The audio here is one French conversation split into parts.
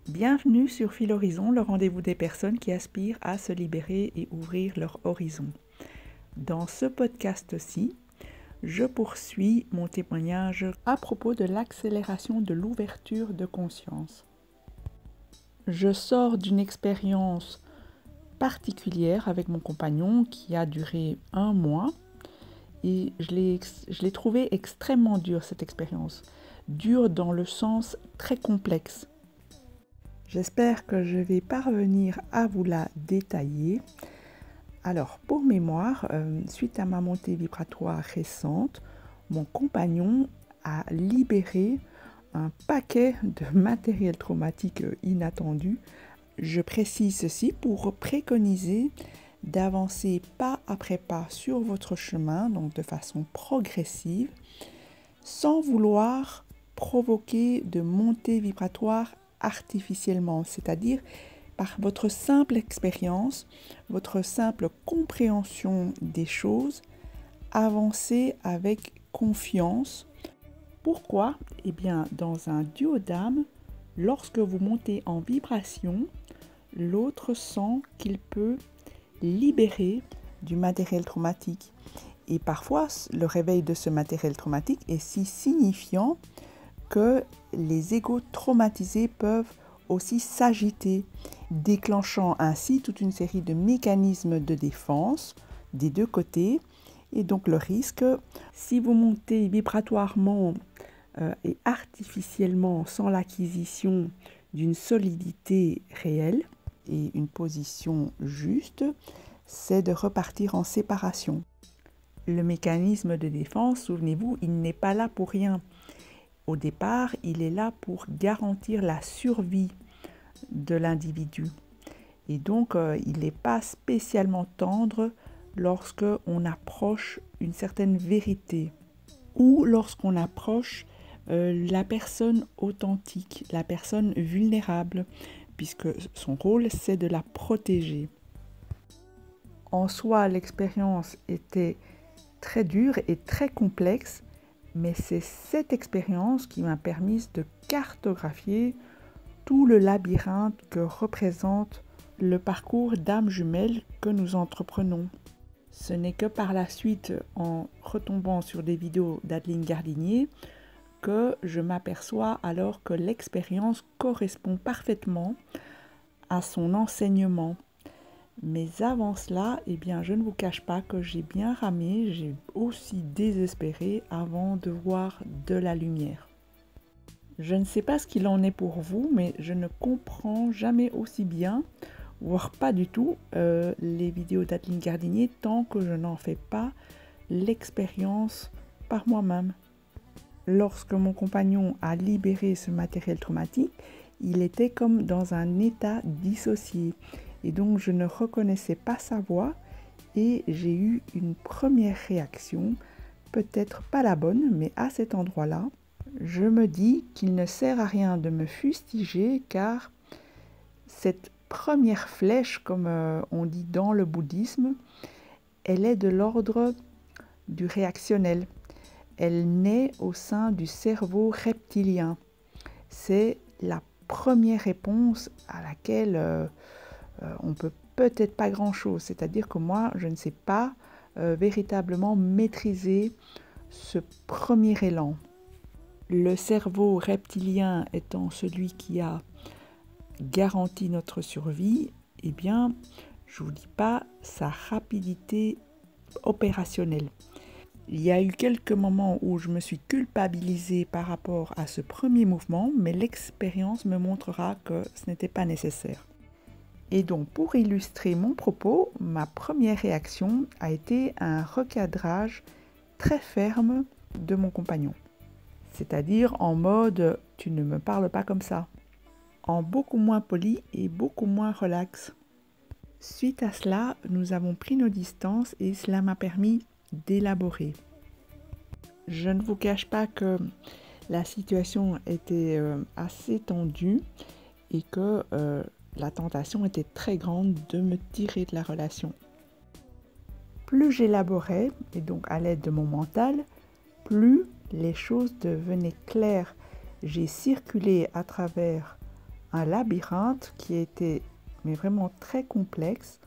Bienvenue sur Fil Horizon, le rendez-vous des personnes qui aspirent à se libérer et ouvrir leur horizon. Dans ce podcast-ci, je poursuis mon témoignage à propos de l'accélération de l'ouverture de conscience. Je sors d'une expérience particulière avec mon compagnon qui a duré 1 mois et je l'ai trouvée extrêmement dure cette expérience. Dure dans le sens très complexe. J'espère que je vais parvenir à vous la détailler. Alors, pour mémoire, suite à ma montée vibratoire récente, mon compagnon a libéré un paquet de matériel traumatique inattendu. Je précise ceci pour préconiser d'avancer pas après pas sur votre chemin, donc de façon progressive, sans vouloir provoquer de montée vibratoire artificiellement, c'est-à-dire par votre simple expérience, votre simple compréhension des choses, avancez avec confiance. Pourquoi ? Eh bien, dans un duo d'âme, lorsque vous montez en vibration, l'autre sent qu'il peut libérer du matériel traumatique. Et parfois, le réveil de ce matériel traumatique est si signifiant que les égos traumatisés peuvent aussi s'agiter, déclenchant ainsi toute une série de mécanismes de défense des deux côtés. Et donc le risque, si vous montez vibratoirement et artificiellement sans l'acquisition d'une solidité réelle et une position juste, c'est de repartir en séparation. Le mécanisme de défense, souvenez-vous, il n'est pas là pour rien. Au départ, il est là pour garantir la survie de l'individu. Et donc, il n'est pas spécialement tendre lorsque on approche une certaine vérité ou lorsqu'on approche la personne authentique, la personne vulnérable, puisque son rôle, c'est de la protéger. En soi, l'expérience était très dure et très complexe, mais c'est cette expérience qui m'a permis de cartographier tout le labyrinthe que représente le parcours d'âme jumelle que nous entreprenons. Ce n'est que par la suite, en retombant sur des vidéos d'Adeline Gardinier, que je m'aperçois alors que l'expérience correspond parfaitement à son enseignement. Mais avant cela, eh bien, je ne vous cache pas que j'ai bien ramé, j'ai aussi désespéré avant de voir de la lumière. Je ne sais pas ce qu'il en est pour vous, mais je ne comprends jamais aussi bien, voire pas du tout, les vidéos d'Adeline Gardinier tant que je n'en fais pas l'expérience par moi-même. Lorsque mon compagnon a libéré ce matériel traumatique, il était comme dans un état dissocié. Et donc, je ne reconnaissais pas sa voix et j'ai eu une première réaction, peut-être pas la bonne, mais à cet endroit-là, je me dis qu'il ne sert à rien de me fustiger car cette première flèche, comme on dit dans le bouddhisme, elle est de l'ordre du réactionnel. Elle naît au sein du cerveau reptilien. C'est la première réponse à laquelle on peut peut-être pas grand-chose. C'est-à-dire que moi, je ne sais pas véritablement maîtriser ce premier élan. Le cerveau reptilien étant celui qui a garanti notre survie, eh bien, je ne vous dis pas sa rapidité opérationnelle. Il y a eu quelques moments où je me suis culpabilisée par rapport à ce premier mouvement, mais l'expérience me montrera que ce n'était pas nécessaire. Et donc, pour illustrer mon propos, ma première réaction a été un recadrage très ferme de mon compagnon. C'est-à-dire en mode « tu ne me parles pas comme ça », en beaucoup moins poli et beaucoup moins relax. Suite à cela, nous avons pris nos distances et cela m'a permis d'élaborer. Je ne vous cache pas que la situation était assez tendue et que la tentation était très grande de me tirer de la relation. Plus j'élaborais, et donc à l'aide de mon mental, plus les choses devenaient claires. J'ai circulé à travers un labyrinthe qui était mais vraiment très complexe,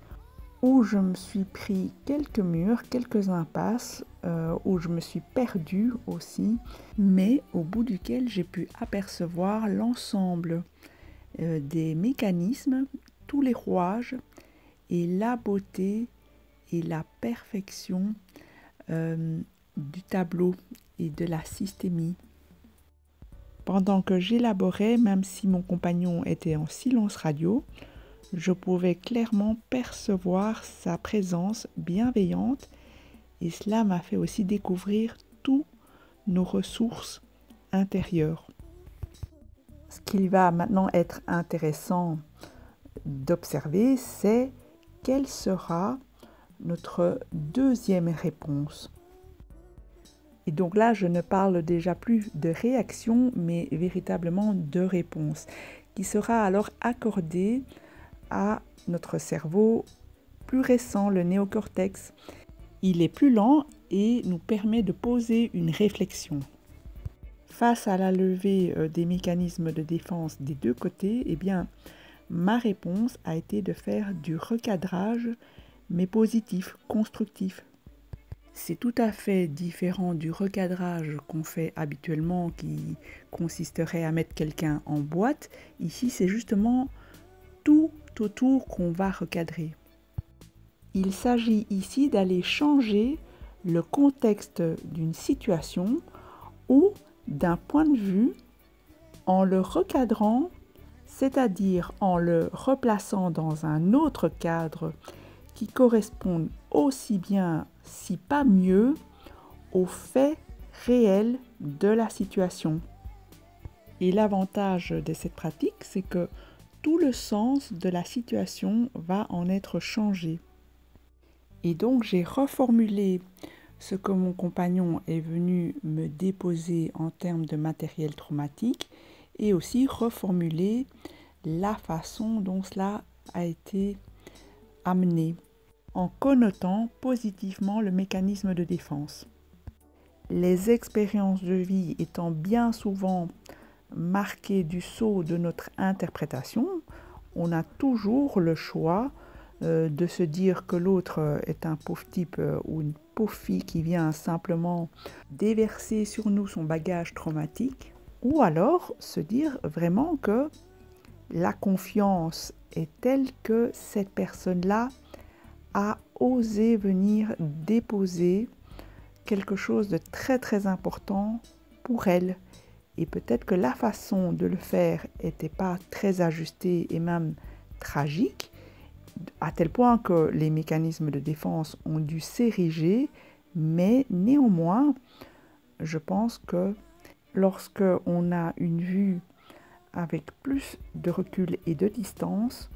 où je me suis pris quelques murs, quelques impasses, où je me suis perdue aussi, mais au bout duquel j'ai pu apercevoir l'ensemble des mécanismes, tous les rouages et la beauté et la perfection du tableau et de la systémie. Pendant que j'élaborais, même si mon compagnon était en silence radio, je pouvais clairement percevoir sa présence bienveillante et cela m'a fait aussi découvrir toutes nos ressources intérieures. Ce qu'il va maintenant être intéressant d'observer, c'est quelle sera notre deuxième réponse. Et donc là, je ne parle déjà plus de réaction, mais véritablement de réponse, qui sera alors accordée à notre cerveau plus récent, le néocortex. Il est plus lent et nous permet de poser une réflexion. Face à la levée des mécanismes de défense des deux côtés, eh bien, ma réponse a été de faire du recadrage, mais positif, constructif. C'est tout à fait différent du recadrage qu'on fait habituellement qui consisterait à mettre quelqu'un en boîte. Ici, c'est justement tout autour qu'on va recadrer. Il s'agit ici d'aller changer le contexte d'une situation ou d'un point de vue en le recadrant, c'est-à-dire en le replaçant dans un autre cadre qui corresponde aussi bien, si pas mieux, aux faits réels de la situation. Et l'avantage de cette pratique, c'est que tout le sens de la situation va en être changé. Et donc j'ai reformulé ce que mon compagnon est venu me déposer en termes de matériel traumatique et aussi reformulé la façon dont cela a été amené en connotant positivement le mécanisme de défense. Les expériences de vie étant bien souvent marquées du sceau de notre interprétation, on a toujours le choix de se dire que l'autre est un pauvre type ou une pauvre fille qui vient simplement déverser sur nous son bagage traumatique, ou alors se dire vraiment que la confiance est telle que cette personne-là a osé venir déposer quelque chose de très très important pour elle. Et peut-être que la façon de le faire n'était pas très ajustée et même tragique, à tel point que les mécanismes de défense ont dû s'ériger, mais néanmoins, je pense que lorsque on a une vue avec plus de recul et de distance,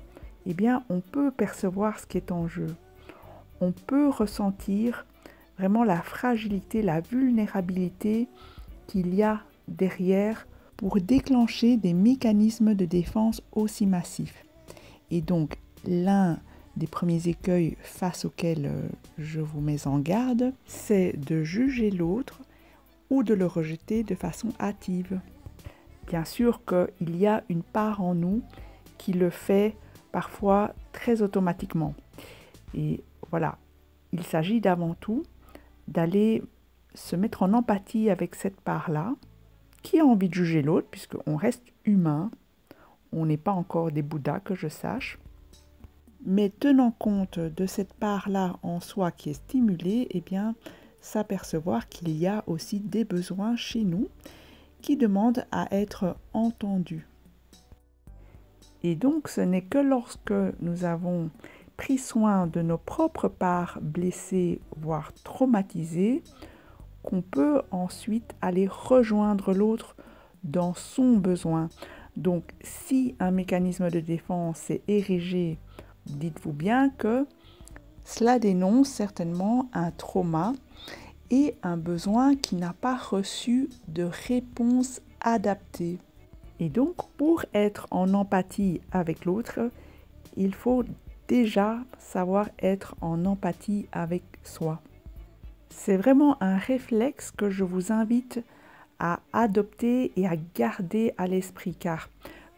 eh bien, on peut percevoir ce qui est en jeu. On peut ressentir vraiment la fragilité, la vulnérabilité qu'il y a derrière pour déclencher des mécanismes de défense aussi massifs. Et donc, l'un des premiers écueils face auxquels je vous mets en garde, c'est de juger l'autre ou de le rejeter de façon hâtive. Bien sûr qu'il y a une part en nous qui le fait parfois très automatiquement. Et voilà, il s'agit d'avant tout d'aller se mettre en empathie avec cette part-là, qui a envie de juger l'autre, puisqu'on reste humain, on n'est pas encore des Bouddhas que je sache, mais tenant compte de cette part-là en soi qui est stimulée, eh bien, s'apercevoir qu'il y a aussi des besoins chez nous qui demandent à être entendus. Et donc, ce n'est que lorsque nous avons pris soin de nos propres parts blessées, voire traumatisées, qu'on peut ensuite aller rejoindre l'autre dans son besoin. Donc, si un mécanisme de défense est érigé, dites-vous bien que cela dénonce certainement un trauma et un besoin qui n'a pas reçu de réponse adaptée. Et donc, pour être en empathie avec l'autre, il faut déjà savoir être en empathie avec soi. C'est vraiment un réflexe que je vous invite à adopter et à garder à l'esprit, car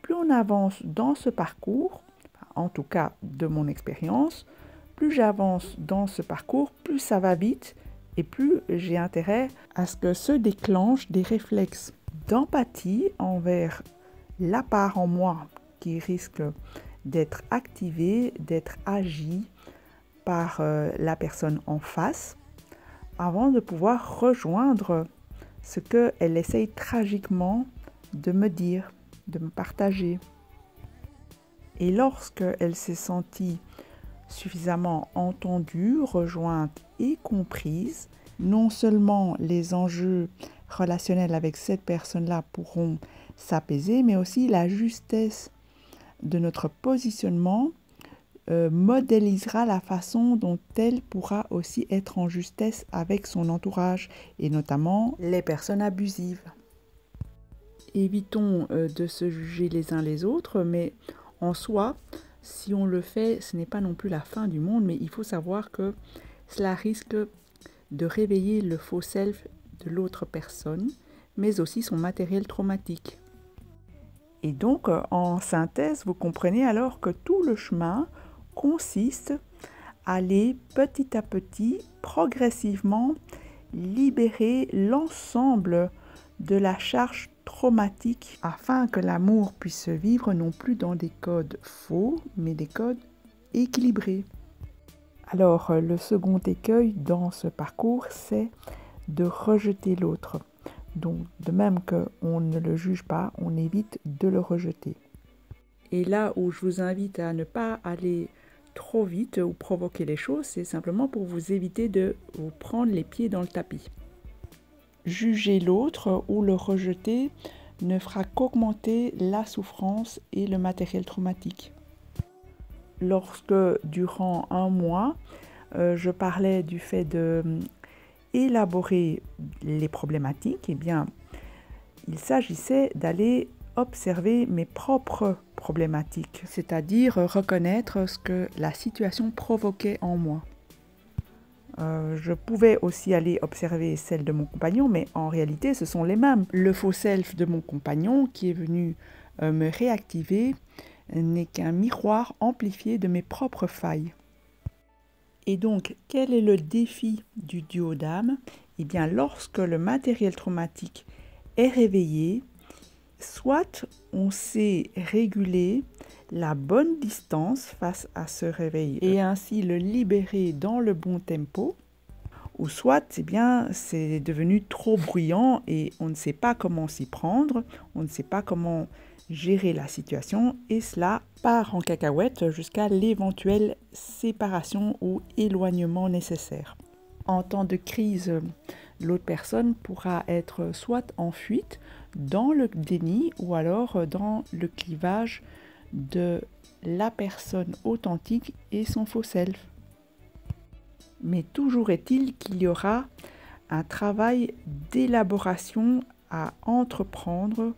plus on avance dans ce parcours, en tout cas de mon expérience, plus j'avance dans ce parcours, plus ça va vite et plus j'ai intérêt à ce que se déclenchent des réflexes d'empathie envers la part en moi qui risque d'être activée, d'être agie par la personne en face avant de pouvoir rejoindre ce qu'elle essaye tragiquement de me dire, de me partager. Et lorsqu'elle s'est sentie suffisamment entendue, rejointe et comprise, non seulement les enjeux relationnels avec cette personne-là pourront s'apaiser, mais aussi la justesse de notre positionnement modélisera la façon dont elle pourra aussi être en justesse avec son entourage et notamment les personnes abusives. Évitons de se juger les uns les autres, mais en soi, si on le fait, ce n'est pas non plus la fin du monde, mais il faut savoir que cela risque de réveiller le faux self de l'autre personne, mais aussi son matériel traumatique. Et donc, en synthèse, vous comprenez alors que tout le chemin consiste à aller petit à petit, progressivement, libérer l'ensemble de la charge traumatique afin que l'amour puisse se vivre non plus dans des codes faux, mais des codes équilibrés. Alors, le second écueil dans ce parcours, c'est de rejeter l'autre. Donc, de même qu'on ne le juge pas, on évite de le rejeter. Et là où je vous invite à ne pas aller trop vite ou provoquer les choses, c'est simplement pour vous éviter de vous prendre les pieds dans le tapis. Juger l'autre ou le rejeter ne fera qu'augmenter la souffrance et le matériel traumatique. Lorsque, durant un mois, je parlais du fait d'élaborer les problématiques, eh bien, il s'agissait d'aller observer mes propres problématiques, c'est-à-dire reconnaître ce que la situation provoquait en moi. Je pouvais aussi aller observer celle de mon compagnon, mais en réalité, ce sont les mêmes. Le faux self de mon compagnon qui est venu me réactiver n'est qu'un miroir amplifié de mes propres failles. Et donc, quel est le défi du duo d'âme ? Eh bien, lorsque le matériel traumatique est réveillé, soit on sait réguler la bonne distance face à ce réveil et ainsi le libérer dans le bon tempo, ou soit c'est devenu trop bruyant et on ne sait pas comment s'y prendre, on ne sait pas comment gérer la situation et cela part en cacahuète jusqu'à l'éventuelle séparation ou éloignement nécessaire. En temps de crise, l'autre personne pourra être soit en fuite, dans le déni ou alors dans le clivage de la personne authentique et son faux self. Mais toujours est-il qu'il y aura un travail d'élaboration à entreprendre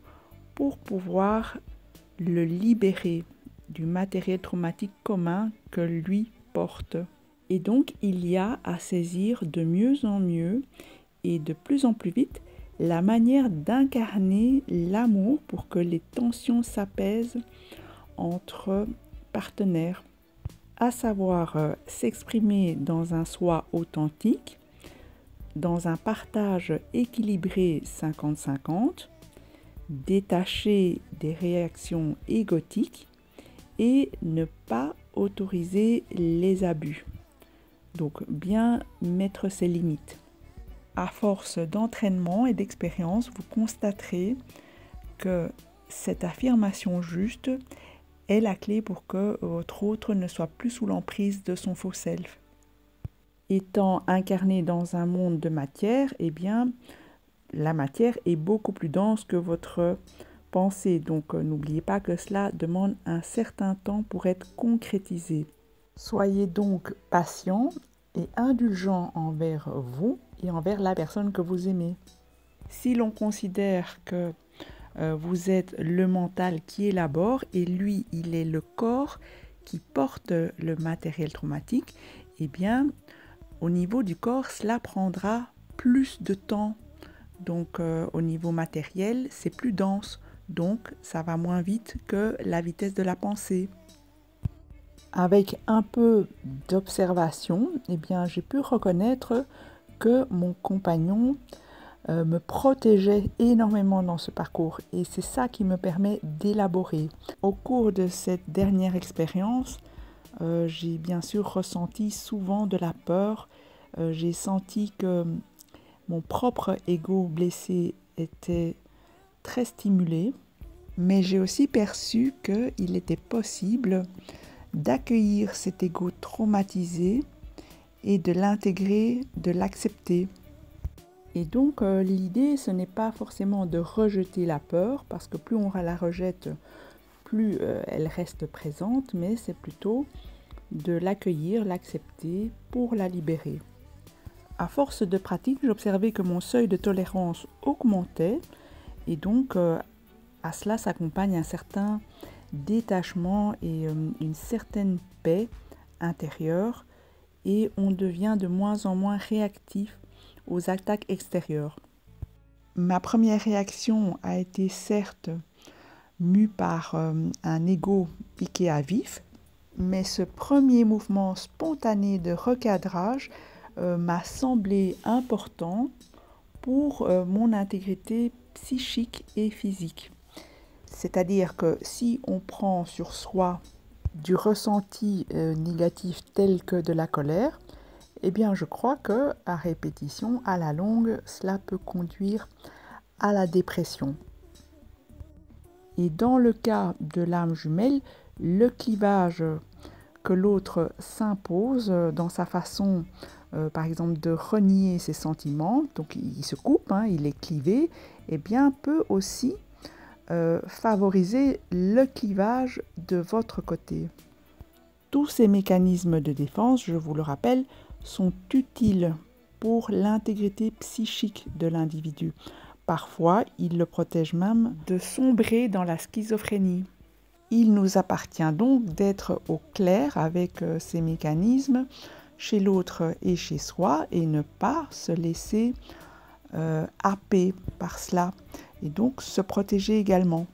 pour pouvoir le libérer du matériel traumatique commun que lui porte. Et donc, il y a à saisir de mieux en mieux et de plus en plus vite la manière d'incarner l'amour pour que les tensions s'apaisent entre partenaires, à savoir s'exprimer dans un soi authentique, dans un partage équilibré 50-50, détaché des réactions égotiques et ne pas autoriser les abus. Donc bien mettre ses limites. À force d'entraînement et d'expérience, vous constaterez que cette affirmation juste est la clé pour que votre autre ne soit plus sous l'emprise de son faux self. Étant incarné dans un monde de matière, eh bien, la matière est beaucoup plus dense que votre pensée. Donc, n'oubliez pas que cela demande un certain temps pour être concrétisé. Soyez donc patient et indulgent envers vous et envers la personne que vous aimez. Si l'on considère que vous êtes le mental qui élabore et lui, il est le corps qui porte le matériel traumatique, eh bien, au niveau du corps, cela prendra plus de temps. Donc, au niveau matériel, c'est plus dense. donc ça va moins vite que la vitesse de la pensée. Avec un peu d'observation, eh bien, j'ai pu reconnaître que mon compagnon me protégeait énormément dans ce parcours et c'est ça qui me permet d'élaborer. Au cours de cette dernière expérience, j'ai bien sûr ressenti souvent de la peur. J'ai senti que mon propre ego blessé était très stimulé, mais j'ai aussi perçu qu'il était possible d'accueillir cet ego traumatisé et de l'intégrer, de l'accepter. Et donc l'idée, ce n'est pas forcément de rejeter la peur, parce que plus on la rejette, plus elle reste présente, mais c'est plutôt de l'accueillir, l'accepter pour la libérer. À force de pratique, j'observais que mon seuil de tolérance augmentait et donc à cela s'accompagne un certain détachement et une certaine paix intérieure et on devient de moins en moins réactif aux attaques extérieures. Ma première réaction a été certes mue par un ego piqué à vif, mais ce premier mouvement spontané de recadrage m'a semblé important pour mon intégrité psychique et physique. C'est-à-dire que si on prend sur soi du ressenti négatif tel que de la colère, eh bien je crois que à répétition, à la longue, cela peut conduire à la dépression. Et dans le cas de l'âme jumelle, le clivage que l'autre s'impose dans sa façon, par exemple, de renier ses sentiments, donc il se coupe, il est clivé, eh bien peut aussi favoriser le clivage de votre côté. Tous ces mécanismes de défense, je vous le rappelle, sont utiles pour l'intégrité psychique de l'individu. Parfois, ils le protègent même de sombrer dans la schizophrénie. Il nous appartient donc d'être au clair avec ces mécanismes chez l'autre et chez soi et ne pas se laisser happer par cela et donc se protéger également.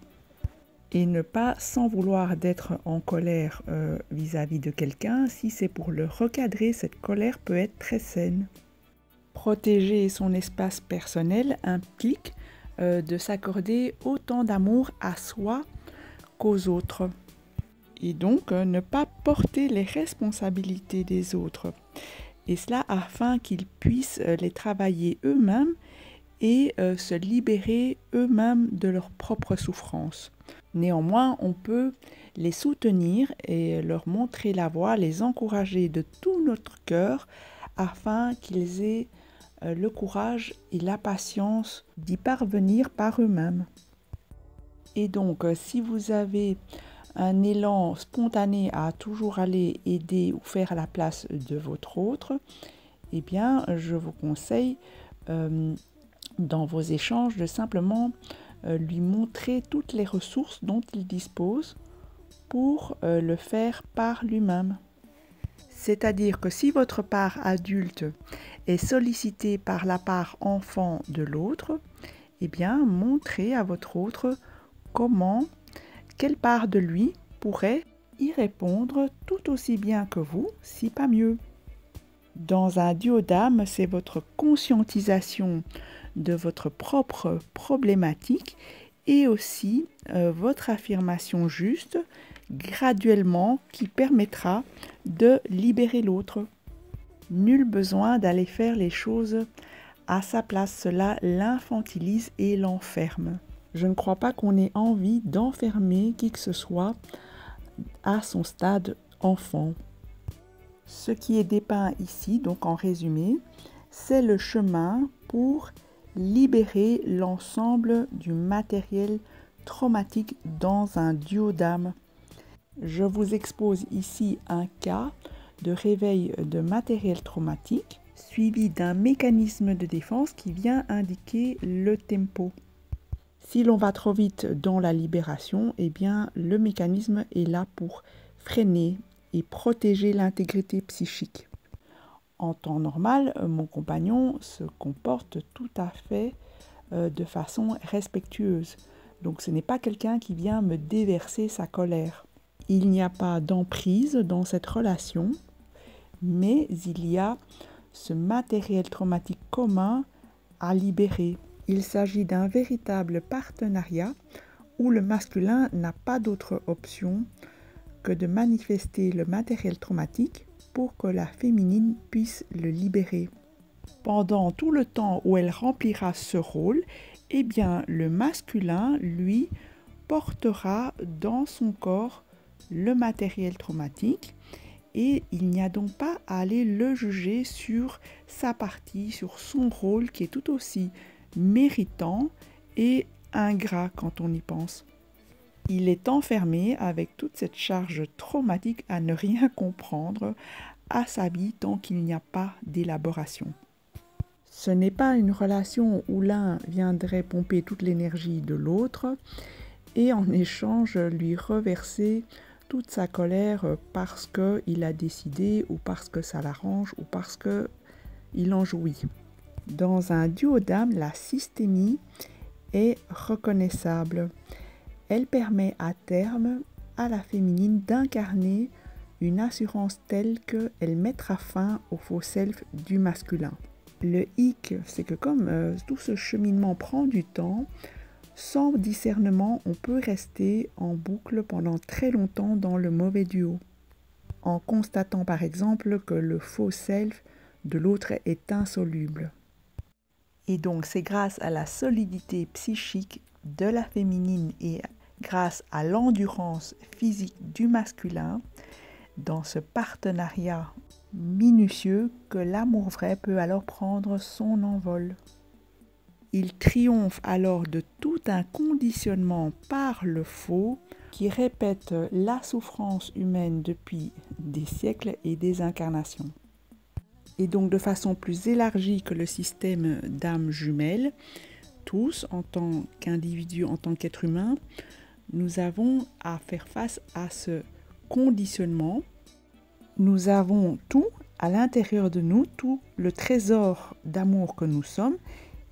Et ne pas s'en vouloir d'être en colère vis-à-vis de quelqu'un, si c'est pour le recadrer, cette colère peut être très saine. Protéger son espace personnel implique de s'accorder autant d'amour à soi qu'aux autres. Et donc ne pas porter les responsabilités des autres. Et cela afin qu'ils puissent les travailler eux-mêmes et se libérer eux-mêmes de leurs propres souffrances. Néanmoins, on peut les soutenir et leur montrer la voie, les encourager de tout notre cœur afin qu'ils aient le courage et la patience d'y parvenir par eux-mêmes. Et donc, si vous avez un élan spontané à toujours aller aider ou faire à la place de votre autre, eh bien, je vous conseille dans vos échanges de simplement lui montrer toutes les ressources dont il dispose pour le faire par lui-même. C'est-à-dire que si votre part adulte est sollicitée par la part enfant de l'autre, eh bien, montrez à votre autre quelle part de lui pourrait y répondre tout aussi bien que vous, si pas mieux. Dans un duo d'âme, c'est votre conscientisation de votre propre problématique et aussi votre affirmation juste, graduellement, qui permettra de libérer l'autre. Nul besoin d'aller faire les choses à sa place, cela l'infantilise et l'enferme. Je ne crois pas qu'on ait envie d'enfermer qui que ce soit à son stade enfant. Ce qui est dépeint ici, donc en résumé, c'est le chemin pour libérer l'ensemble du matériel traumatique dans un duo d'âme. Je vous expose ici un cas de réveil de matériel traumatique suivi d'un mécanisme de défense qui vient indiquer le tempo. Si l'on va trop vite dans la libération, eh bien le mécanisme est là pour freiner et protéger l'intégrité psychique. En temps normal, mon compagnon se comporte tout à fait de façon respectueuse. Donc ce n'est pas quelqu'un qui vient me déverser sa colère. Il n'y a pas d'emprise dans cette relation, mais il y a ce matériel traumatique commun à libérer. Il s'agit d'un véritable partenariat où le masculin n'a pas d'autre option que de manifester le matériel traumatique pour que la féminine puisse le libérer. Pendant tout le temps où elle remplira ce rôle, eh bien, le masculin, lui, portera dans son corps le matériel traumatique et il n'y a donc pas à aller le juger sur sa partie, sur son rôle qui est tout aussi méritant et ingrat quand on y pense. Il est enfermé avec toute cette charge traumatique à ne rien comprendre à sa vie tant qu'il n'y a pas d'élaboration. Ce n'est pas une relation où l'un viendrait pomper toute l'énergie de l'autre et en échange lui reverser toute sa colère parce qu'il a décidé ou parce que ça l'arrange ou parce qu'il en jouit. Dans un duo d'âme, la systémie est reconnaissable. Elle permet à terme à la féminine d'incarner une assurance telle qu'elle mettra fin au faux self du masculin. Le hic, c'est que comme tout ce cheminement prend du temps, sans discernement, on peut rester en boucle pendant très longtemps dans le mauvais duo, en constatant par exemple que le faux self de l'autre est insoluble. Et donc c'est grâce à la solidité psychique de la féminine et grâce à l'endurance physique du masculin, dans ce partenariat minutieux, que l'amour vrai peut alors prendre son envol. Il triomphe alors de tout un conditionnement par le faux qui répète la souffrance humaine depuis des siècles et des incarnations. Et donc de façon plus élargie que le système d'âmes jumelles, tous en tant qu'individus, en tant qu'êtres humains, nous avons à faire face à ce conditionnement. Nous avons tout à l'intérieur de nous, tout le trésor d'amour que nous sommes.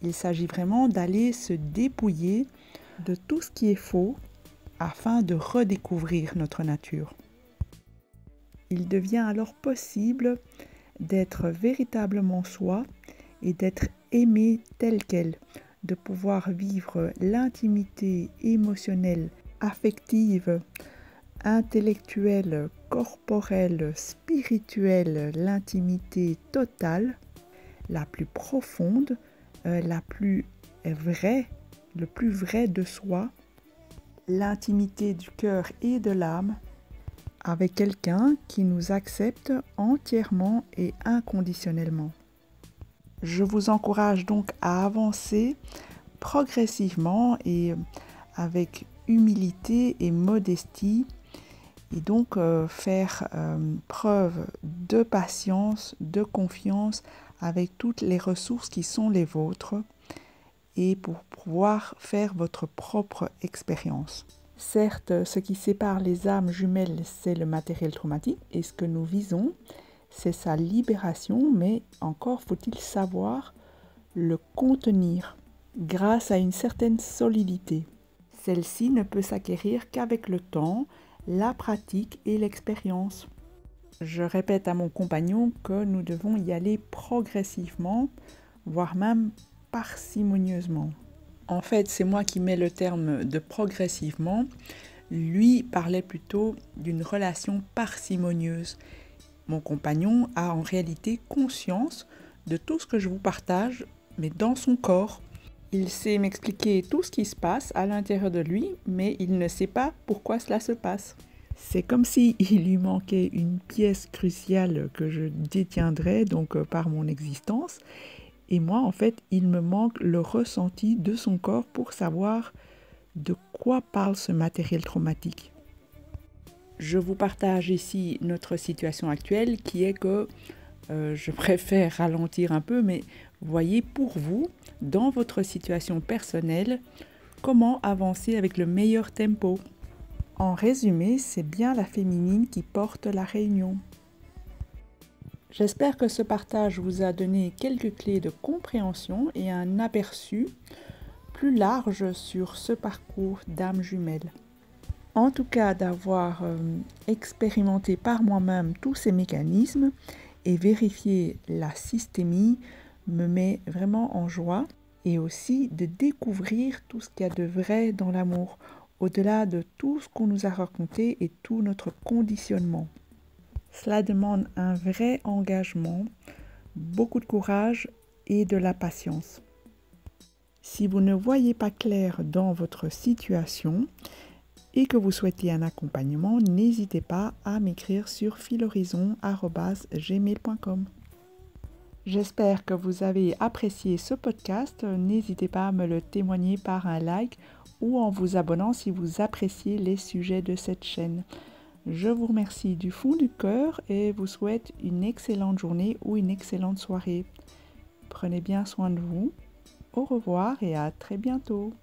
Il s'agit vraiment d'aller se dépouiller de tout ce qui est faux afin de redécouvrir notre nature. Il devient alors possible d'être véritablement soi et d'être aimé tel quel, de pouvoir vivre l'intimité émotionnelle, affective, intellectuelle, corporelle, spirituelle, l'intimité totale, la plus profonde, la plus vraie, le plus vrai de soi, l'intimité du cœur et de l'âme, avec quelqu'un qui nous accepte entièrement et inconditionnellement. Je vous encourage donc à avancer progressivement et avec humilité et modestie et donc faire preuve de patience, de confiance avec toutes les ressources qui sont les vôtres et pour pouvoir faire votre propre expérience. Certes, ce qui sépare les âmes jumelles, c'est le matériel traumatique et ce que nous visons, c'est sa libération, mais encore faut-il savoir le contenir grâce à une certaine solidité. Celle-ci ne peut s'acquérir qu'avec le temps, la pratique et l'expérience. Je répète à mon compagnon que nous devons y aller progressivement, voire même parcimonieusement. En fait, c'est moi qui mets le terme de progressivement. Lui parlait plutôt d'une relation parcimonieuse. Mon compagnon a en réalité conscience de tout ce que je vous partage, mais dans son corps. Il sait m'expliquer tout ce qui se passe à l'intérieur de lui, mais il ne sait pas pourquoi cela se passe. C'est comme s'il lui manquait une pièce cruciale que je détiendrais donc par mon existence. Et moi, en fait, il me manque le ressenti de son corps pour savoir de quoi parle ce matériel traumatique. Je vous partage ici notre situation actuelle qui est que je préfère ralentir un peu, mais voyez pour vous, dans votre situation personnelle, comment avancer avec le meilleur tempo. En résumé, c'est bien la féminine qui porte la réunion. J'espère que ce partage vous a donné quelques clés de compréhension et un aperçu plus large sur ce parcours d'âme jumelle. En tout cas, d'avoir expérimenté par moi-même tous ces mécanismes et vérifié la systémie me met vraiment en joie, et aussi de découvrir tout ce qu'il y a de vrai dans l'amour, au-delà de tout ce qu'on nous a raconté et tout notre conditionnement. Cela demande un vrai engagement, beaucoup de courage et de la patience. Si vous ne voyez pas clair dans votre situation et que vous souhaitez un accompagnement, n'hésitez pas à m'écrire sur filhorizon@gmail.com. J'espère que vous avez apprécié ce podcast. N'hésitez pas à me le témoigner par un like ou en vous abonnant si vous appréciez les sujets de cette chaîne. Je vous remercie du fond du cœur et vous souhaite une excellente journée ou une excellente soirée. Prenez bien soin de vous. Au revoir et à très bientôt.